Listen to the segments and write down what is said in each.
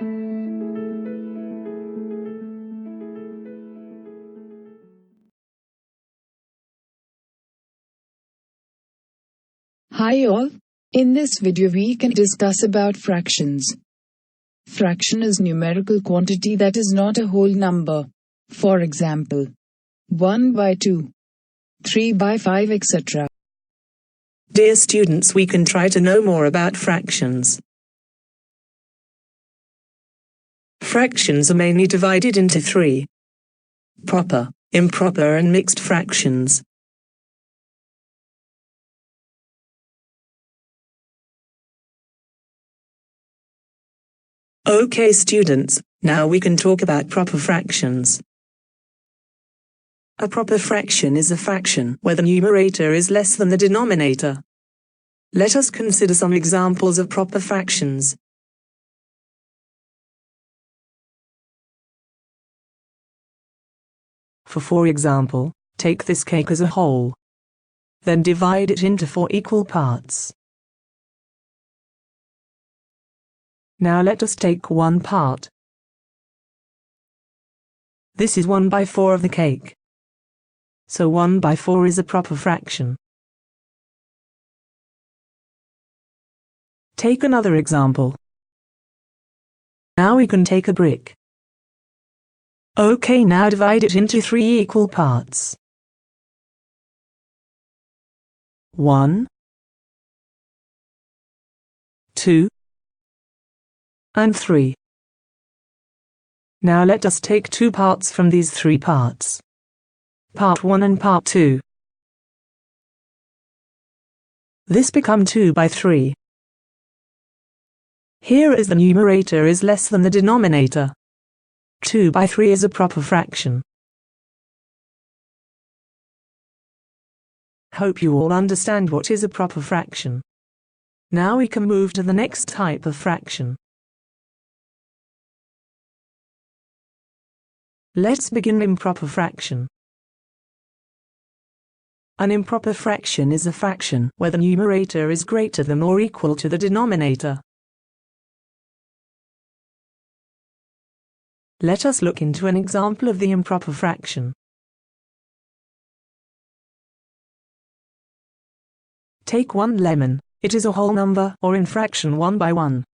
Hi all. In this video we can discuss about fractions. Fraction is numerical quantity that is not a whole number. For example, 1 by 2, 3 by 5, etc. Dear students, we can try to know more about fractions. Fractions are mainly divided into three: proper, improper and mixed fractions. Okay students, now we can talk about proper fractions. A proper fraction is a fraction where the numerator is less than the denominator. Let us consider some examples of proper fractions. For example, take this cake as a whole. Then divide it into 4 equal parts. Now let us take one part. This is 1 by 4 of the cake. So 1 by 4 is a proper fraction. Take another example. Now we can take a brick. Okay, now divide it into 3 equal parts. 1, 2, and 3. Now let us take 2 parts from these 3 parts. Part 1 and part 2. This become 2 by 3. Here is the numerator is less than the denominator. 2 by 3 is a proper fraction. Hope you all understand what is a proper fraction. Now we can move to the next type of fraction. Let's begin improper fraction. An improper fraction is a fraction where the numerator is greater than or equal to the denominator. Let us look into an example of the improper fraction. Take 1 lemon. It is a whole number, or in fraction 1 by 1.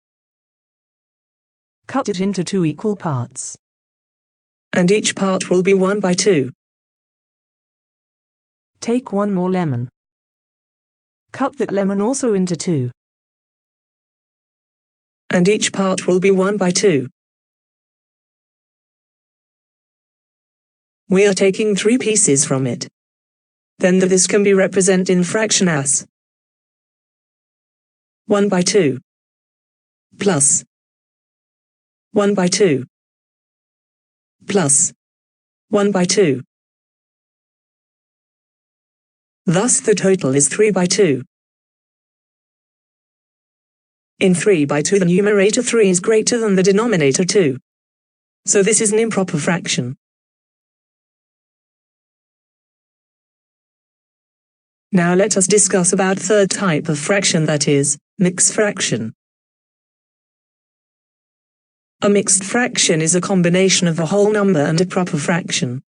Cut it into 2 equal parts. And each part will be 1 by 2. Take 1 more lemon. Cut that lemon also into 2. And each part will be 1 by 2. We are taking 3 pieces from it. Then this can be represented in fraction as 1 by 2 plus 1 by 2 plus 1 by 2. Thus the total is 3 by 2. In 3 by 2 the numerator 3 is greater than the denominator 2. So this is an improper fraction. Now let us discuss about third type of fraction, that is, mixed fraction. A mixed fraction is a combination of a whole number and a proper fraction.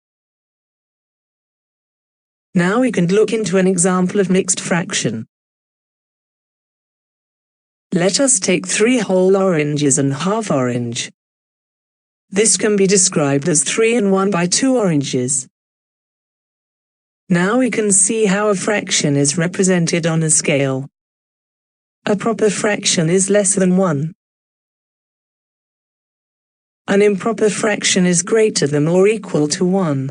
Now we can look into an example of mixed fraction. Let us take 3 whole oranges and half orange. This can be described as 3 and 1 by 2 oranges. Now we can see how a fraction is represented on a scale. A proper fraction is less than 1. An improper fraction is greater than or equal to 1.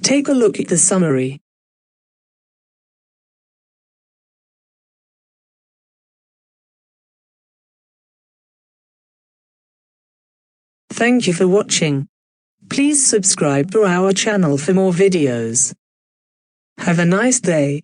Take a look at the summary. Thank you for watching. Please subscribe to our channel for more videos. Have a nice day.